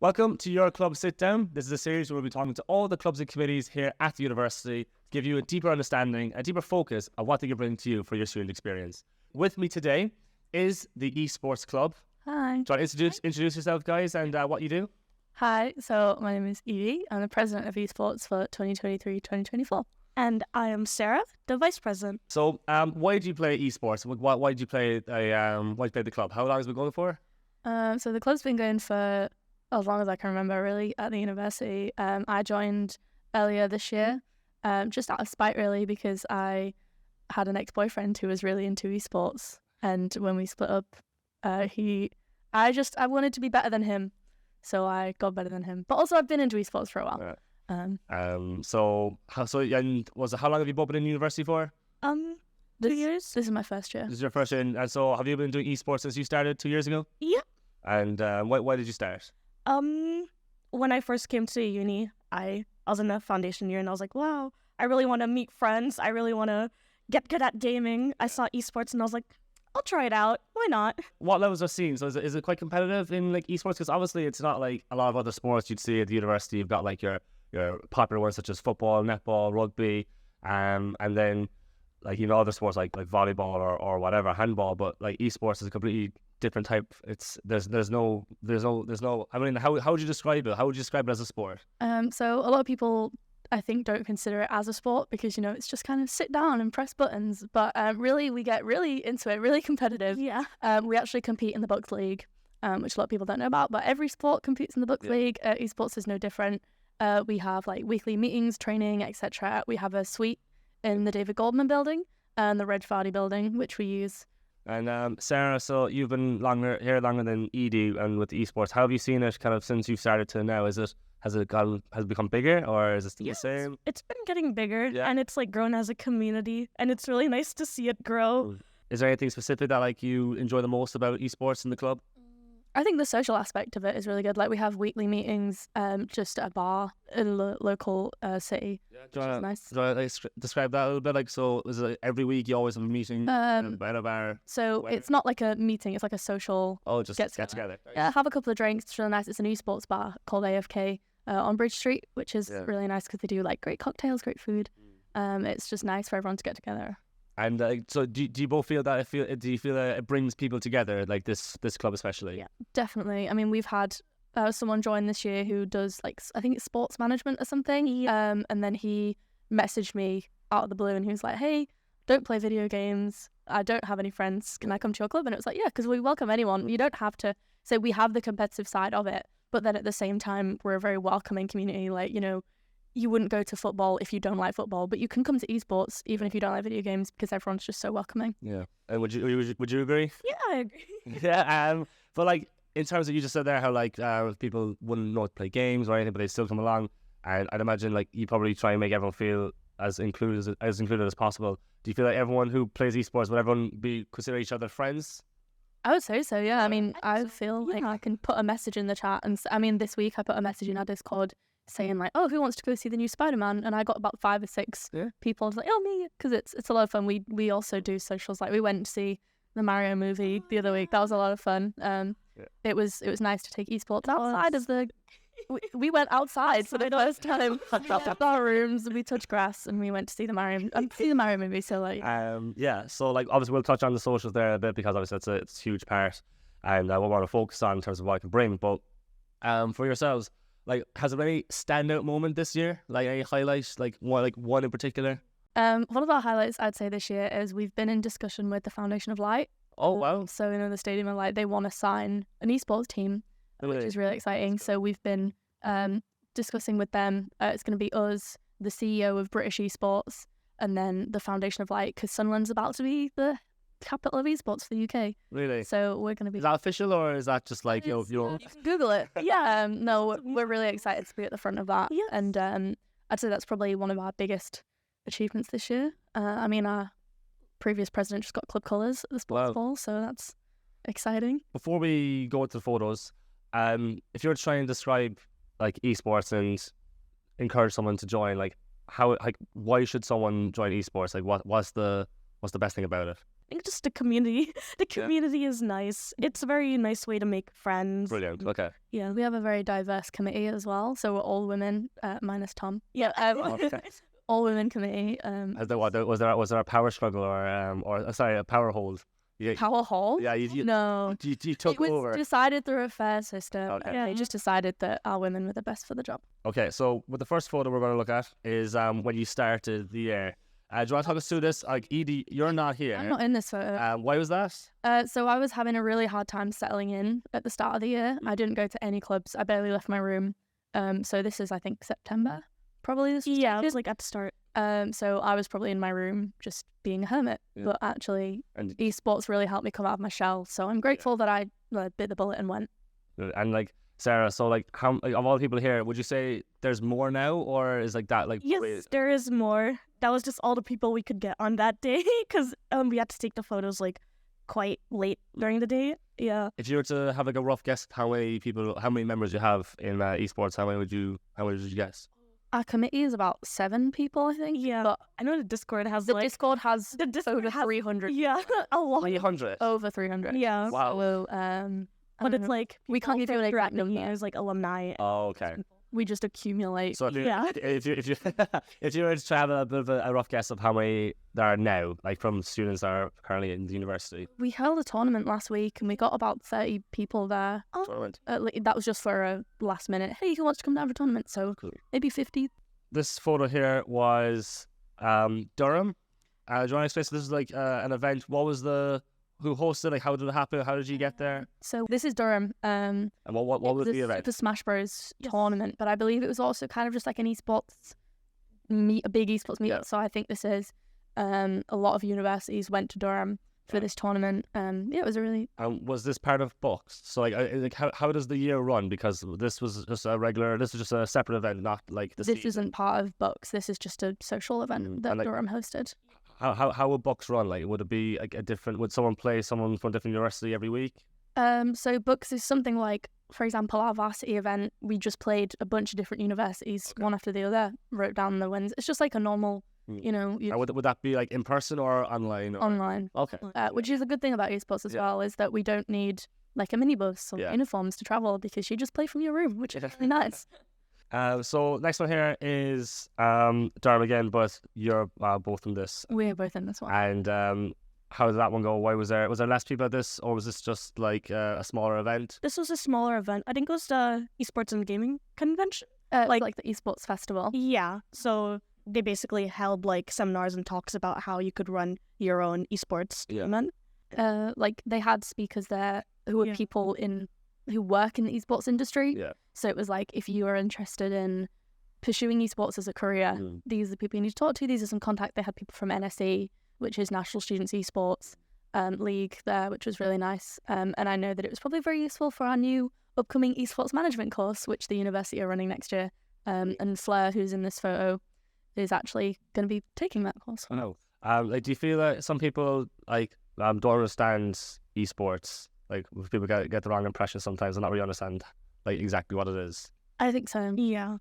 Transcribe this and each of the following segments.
Welcome to Your Club Sit Down. This is a series where we'll be talking to all the clubs and committees here at the university to give you a deeper understanding, a deeper focus of what they can bring to you for your student experience. With me today is the Esports Club. Hi. Do you want to introduce yourself, guys, and what you do? Hi, so my name is Edie. I'm the president of esports for 2023-2024. And I am Sarah, the vice president. So, why did you play esports? Why did you play the club? How long has it been going for? So the club's been going for as long as I can remember, really, at the university. I joined earlier this year, just out of spite, really, because I had an ex-boyfriend who was really into esports. And when we split up, I wanted to be better than him. So I got better than him. But also I've been into esports for a while. Right. How long have you both been in university for? 2 years. This is my first year. This is your first year, and so have you been doing esports since you started 2 years ago? Yeah. And why did you start? When I first came to uni, I was in the foundation year, and I was like, wow, I really want to meet friends. I really want to get good at gaming. I saw esports, and I was like, I'll try it out. Why not? What levels are seen? So is it quite competitive in like esports? Because obviously it's not like a lot of other sports you'd see at the university. You've got like your popular ones such as football, netball, rugby, and then like other sports like volleyball or whatever, handball. But like esports is a completely different type. There's no. I mean, how would you describe it? How would you describe it as a sport? So a lot of people, I think, don't consider it as a sport because, it's just kind of sit down and press buttons. But really, we get really into it, really competitive. Yeah. We actually compete in the Bucks League, which a lot of people don't know about. But every sport competes in the Bucks League. Esports is no different. We have like weekly meetings, training, etc. We have a suite in the David Goldman building and the Reg Vardy building, which we use. And Sarah, so you've been longer than Edie, and with the esports, how have you seen it kind of since you started to now? Has it become bigger, or is it still the same? It's been getting bigger, and it's like grown as a community, and it's really nice to see it grow. Is there anything specific that like you enjoy the most about esports in the club? I think the social aspect of it is really good. Like we have weekly meetings just at a bar in the local city. Yeah, do you want nice. to describe that a little bit? Like, so is it every week you always have a meeting at a bar? So it's not like a meeting, it's like a social get together. Yeah, have a couple of drinks. It's really nice. It's an esports bar called AFK on Bridge Street, which is really nice because they do like great cocktails, great food. It's just nice for everyone to get together. And so do you both feel that do you feel that it brings people together, like this club especially? Yeah, definitely. I mean, we've had someone join this year who does like, I think it's sports management or something. Yeah. And then he messaged me out of the blue and he was like, hey, don't play video games. I don't have any friends. Can I come to your club? And it was like, yeah, because we welcome anyone. You don't have to. So we have the competitive side of it, but then at the same time, we're a very welcoming community. Like, you wouldn't go to football if you don't like football, but you can come to esports even if you don't like video games because everyone's just so welcoming. Yeah. And would you agree? Yeah, I agree. Yeah. But like in terms of, you just said there how like people wouldn't know how to play games or anything, but they still come along. And I'd imagine like you probably try and make everyone feel as included as possible. Do you feel like everyone who plays esports, would everyone consider each other friends? I would say so, yeah. I mean, I feel like I can put a message in the chat. And I mean, this week I put a message in our Discord saying like, oh, who wants to go see the new Spider-Man? And I got about 5 or 6 people like, oh, me, because it's a lot of fun. We also do socials. Like we went to see the Mario movie the other week. That was a lot of fun. It was nice to take esports outside of the. We went outside for the first time. Our rooms, we touched grass, and we went to see the Mario movie. So like, So like, obviously we'll touch on the socials there a bit because obviously it's a huge part, and what we want to focus on in terms of what I can bring. But for yourselves, like, has there any standout moment this year? Like any highlights? Like one in particular? One of our highlights I'd say this year is we've been in discussion with the Foundation of Light. Oh wow! So the Stadium of Light, they want to sign an esports team, which is really exciting. So we've been discussing with them. It's going to be us, the CEO of British Esports, and then the Foundation of Light, because Sunderland's about to be the capital of esports for the UK. Really? So we're going to be. Is that official or is that just like you can Google it? Yeah. No, we're really excited to be at the front of that. Yes. And I'd say that's probably one of our biggest achievements this year. I mean, our previous president just got club colours at the sports ball, so that's exciting. Before we go into the photos, if you were trying to describe like esports and encourage someone to join, like why should someone join esports? Like what's the best thing about it? think just the community. The community is nice. It's a very nice way to make friends. Brilliant. Okay. Yeah. We have a very diverse committee as well, so we're all women, minus Tom. Yeah. Okay. All women committee. Was there a power struggle or sorry, a power hold? Yeah. Power Hall? Yeah. You No. you took It was over. decided through a fair system. Okay. And they just decided that our women were the best for the job. Okay, so with the first photo we're going to look at is when you started the year. Do you want to talk us through this? Like, Edie, you're not here. I'm not in this photo. Why was that? So I was having a really hard time settling in at the start of the year. I didn't go to any clubs. I barely left my room. So this is, I think, September. Probably this. Yeah, it was like at the start. So I was probably in my room just being a hermit. Yeah. But actually, And esports really helped me come out of my shell. So I'm grateful that I bit the bullet and went. like Sarah, so like how like, of all the people here, would you say there's more now, or is like that like Yes, there is more. That was just all the people we could get on that day because we had to take the photos like quite late during the day. Yeah. If you were to have like a rough guess, how many members you have in esports, how many would you guess? Our committee is about 7 people, I think. Yeah. But I know the Discord has the like Discord has the Discord over has 300. yeah a lot. 300. Over 300. Yeah. Wow. So, I But don't it's know. like We can't people give you an throughout exact the number. years, like alumni. Oh, okay. We just accumulate. So if you Yeah. if you if you were to have a bit of a rough guess of how many there are now, like from students that are currently in the university. We held a tournament last week and we got about 30 people there. Tournament. That was just for a last minute, hey, who wants to come down for a tournament? So Cool. maybe 50. This photo here was Durham. Do you want to explain? So this is like an event. Who hosted? Like, how did it happen? How did you get there? So this is Durham. And what was a the event? Super Smash Bros. Yes. tournament, but I believe it was also kind of just like an esports a big esports meetup. Yeah. So I think this is a lot of universities went to Durham for this tournament. It was a really Was this part of Bucks? So like how does the year run? Because this was just a separate event, not like the this season. isn't part of Bucks. This is just a social event that And, like, Durham hosted. How would Bucks run? Like, would it be like would someone play someone from a different university every week? So Bucks is something like, for example, our varsity event. We just played a bunch of different universities, one after the other, wrote down the wins. It's just like a normal, Would that be like in person or online? Or... online. Okay. Which is a good thing about esports as Yeah. well, is that we don't need like a minibus or Yeah. uniforms to travel because you just play from your room, which is really nice. So next one here is Durham again, but you're both in this. We're both in this one. And how did that one go? Why was there less people at this, or was this just like a smaller event? This was a smaller event. I think it was the esports and gaming convention. Like the esports festival. Yeah. So they basically held like seminars and talks about how you could run your own esports Yeah. tournament. Like they had speakers there who were Yeah. people who work in the esports industry. Yeah. So it was like, if you are interested in pursuing esports as a career, these are the people you need to talk to. These are some contact. They had people from NSE, which is National Students Esports League there, which was really nice. And I know that it was probably very useful for our new upcoming esports management course, which the university are running next year. And Fleur, who's in this photo, is actually going to be taking that course. I know. Like, do you feel that some people like don't understand esports? Like, people get the wrong impression sometimes and not really understand like exactly what it is. I think so. Yeah.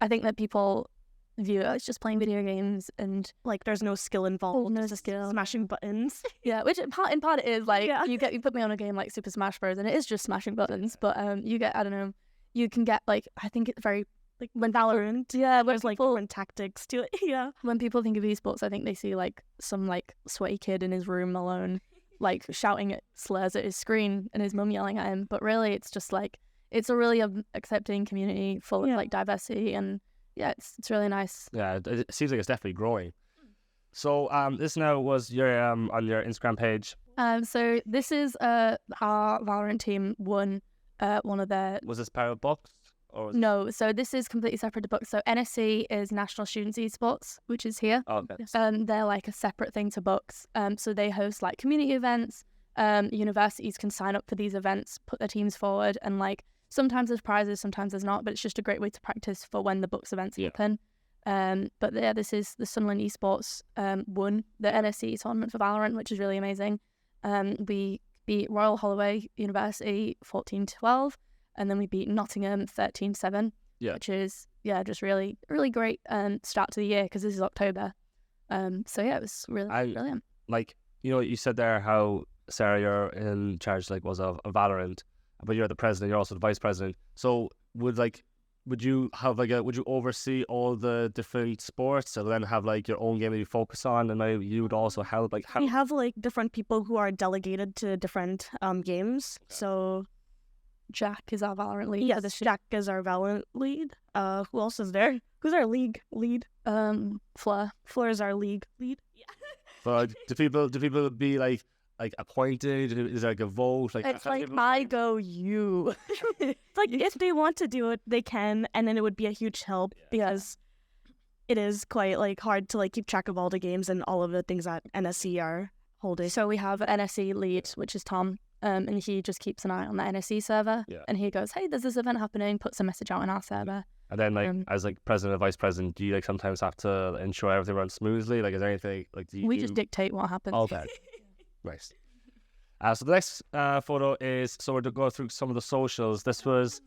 I think that people view it as just playing video games and Like there's no skill involved. no it's just skill. smashing buttons. yeah, which in part it is like Yeah. you put me on a game like Super Smash Bros. And it is just smashing buttons, but you get, I don't know, you can get like, I think it's very like when Valorant. yeah, when There's like people, different tactics to it. Yeah. when people think of esports, I think they see like some like sweaty kid in his room alone, like shouting at slurs at his screen and his mum yelling at him. But really, it's just like it's a really accepting community full of Yeah. like diversity, and yeah, it's really nice. Yeah, it seems like it's definitely growing. So this now was your on your Instagram page. So this is our Valorant team won one of their Was this part of Bucks? Or was... no, so this is completely separate to Bucks. So NSC is National Students Esports, which is here. Oh, okay. They're like a separate thing to Bucks. So they host like community events. Universities can sign up for these events, put their teams forward, and like sometimes there's prizes, sometimes there's not. But it's just a great way to practice for when the Bucks events Yeah. happen. But yeah, this is the Sunderland Esports won the NSC tournament for Valorant, which is really amazing. We beat Royal Holloway University 14-12, and then we beat Nottingham 13-7, Yeah. which is just really really great start to the year because this is October. So yeah, it was really I- brilliant. Like, you said there how, Sarah, you're in charge of Valorant, but you're the president, you're also the vice president. So would you oversee all the different sports and then have your own game that you focus on, and maybe you would also help how? We have different people who are delegated to different games. Okay. So Jack is our Valorant lead. yes, Jack is our Valorant lead. Who else is there? Who's our league lead? Fleur. Fleur is our league lead. But do people be appointed? Is there a vote? It's how do people- I go you. If they want to do it, they can, and then it would be a huge help because it is quite hard to keep track of all the games and all of the things that NSC are holding. So we have an NSE lead, which is Tom, and he just keeps an eye on the NSE server. Yeah. And he goes, hey, there's this event happening, puts a message out in our server. And then as president or vice president, do you sometimes have to ensure everything runs smoothly? Is there anything do you We just dictate what happens. Okay. Nice. So the next photo is, so we're to go through some of the socials. This was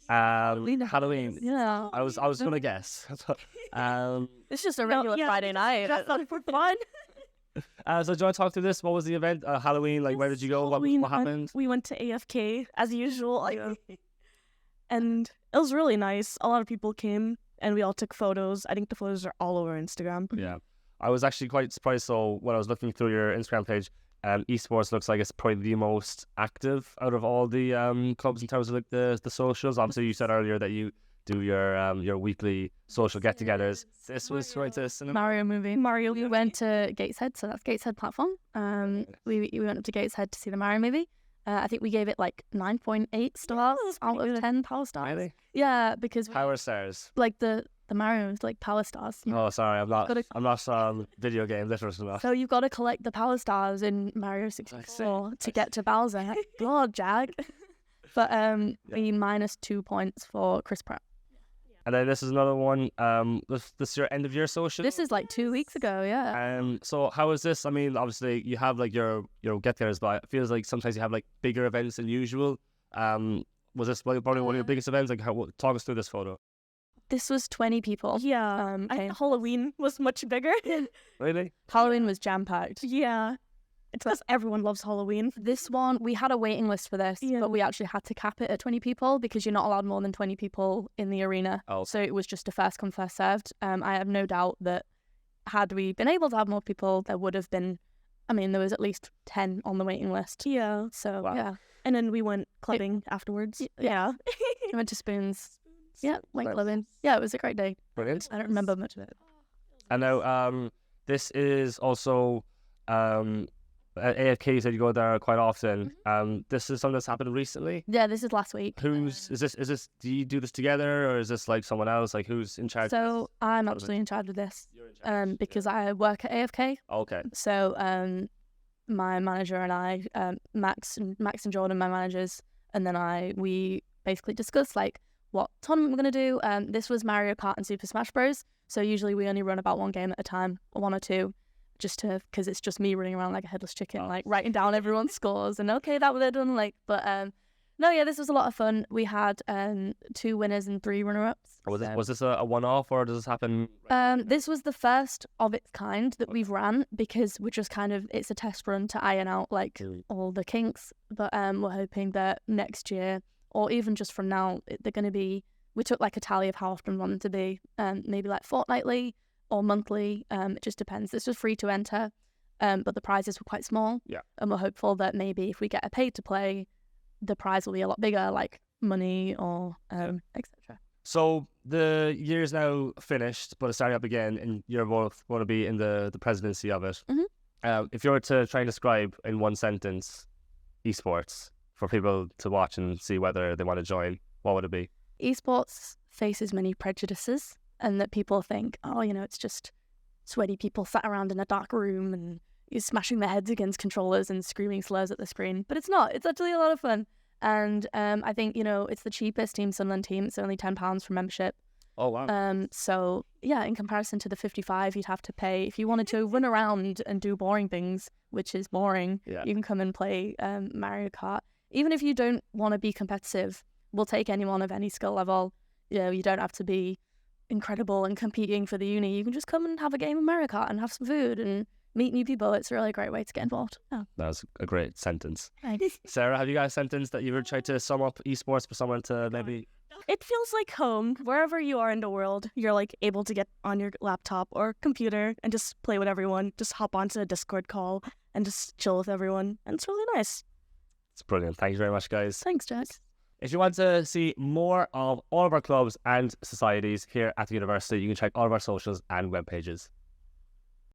Halloween. Yeah. I was gonna guess. It's just a regular Friday night. That's not for fun. So do you want to talk through this? What was the event? Halloween, where did you go? What happened? We went to AFK as usual, and it was really nice. A lot of people came, and we all took photos. I think the photos are all over Instagram. Yeah, I was actually quite surprised. So when I was looking through your Instagram page, esports looks like it's probably the most active out of all the clubs in terms of the socials. Obviously, you said earlier that you do your weekly social get-togethers. This was right to cinema. Mario movie. Mario. We went to Gateshead, so that's Gateshead platform. We went up to Gateshead to see the Mario movie. I think we gave it 9.8 stars out of 10 power stars. Really? Yeah, because Power stars. the Mario is power stars. Oh, sorry, I'm not. Gotta- I'm not video game literate enough. So you've got to collect the power stars in Mario 64 to get to Bowser. God, Jag. But we minus 2 points for Chris Pratt. And then this is another one. This is your end of year social. This is 2 weeks ago, yeah. So how is this? I mean, obviously you have your get-togethers, but it feels like sometimes you have bigger events than usual. Was this probably one of your biggest events? Talk us through this photo. This was 20 people. Yeah. I Okay. think Halloween was much bigger. Really? Halloween was jam-packed. Yeah. It's because everyone loves Halloween. This one, we had a waiting list for this, Yeah. but we actually had to cap it at 20 people because you're not allowed more than 20 people in the arena. Oh. So it was just a first come, first served. I have no doubt that had we been able to have more people, there would have been, there was at least 10 on the waiting list. Yeah. So, Wow. yeah. And then we went clubbing afterwards. yeah. We went to Spoons. Yeah, went clubbing. Yeah, it was a great day. Brilliant. I don't remember much of it. And now this is also at AFK. You said you go there quite often. This is something that's happened recently. Yeah, this is last week. Is this? Do you do this together, or is this someone else? Who's in charge? So I'm How does actually in charge of this You're in charge. because I work at AFK. Okay. So my manager and I, Max and Jordan, my managers, and then we basically discuss what tournament we're gonna do. This was Mario Kart and Super Smash Bros. So usually we only run about one game at a time, or one or two, because it's just me running around like a headless chicken, writing down everyone's scores and okay, that was it done. No, yeah, this was a lot of fun. We had 2 winners and 3 runner-ups. Was this a one-off, or does this happen? This was the first of its kind that we've ran because we're just it's a test run to iron out all the kinks. But we're hoping that next year, or even just from now, they're going to be. We took a tally of how often we want them to be, maybe fortnightly or monthly. It just depends. It's just free to enter, but the prizes were quite small. Yeah. And we're hopeful that maybe if we get a paid to play, the prize will be a lot bigger, like money or etc. So the year's now finished, but it's starting up again, and you're both going to be in the presidency of it. Mm-hmm. If you were to try and describe in one sentence esports for people to watch and see whether they want to join, what would it be? Esports faces many prejudices, and that people think, it's just sweaty people sat around in a dark room and smashing their heads against controllers and screaming slurs at the screen. But it's not. It's actually a lot of fun. And I think, it's the cheapest Team Sunland team. It's only £10 for membership. Oh, wow. So, yeah, in comparison to the 55 you'd have to pay. If you wanted to run around and do boring things, which is boring, Yeah. you can come and play Mario Kart. Even if you don't want to be competitive, we'll take anyone of any skill level. You don't have to be incredible and competing for the uni. You can just come and have a game of Mario Kart and have some food and meet new people. It's a really great way to get involved. Yeah. That was a great sentence. Thanks. Sarah, have you got a sentence that you would try to sum up esports for someone to maybe? It feels like home. Wherever you are in the world, you're like able to get on your laptop or computer and just play with everyone. Just hop onto a Discord call and just chill with everyone. And it's really nice. It's brilliant. Thank you very much, guys. Thanks, Jack. If you want to see more of all of our clubs and societies here at the university, you can check all of our socials and web pages.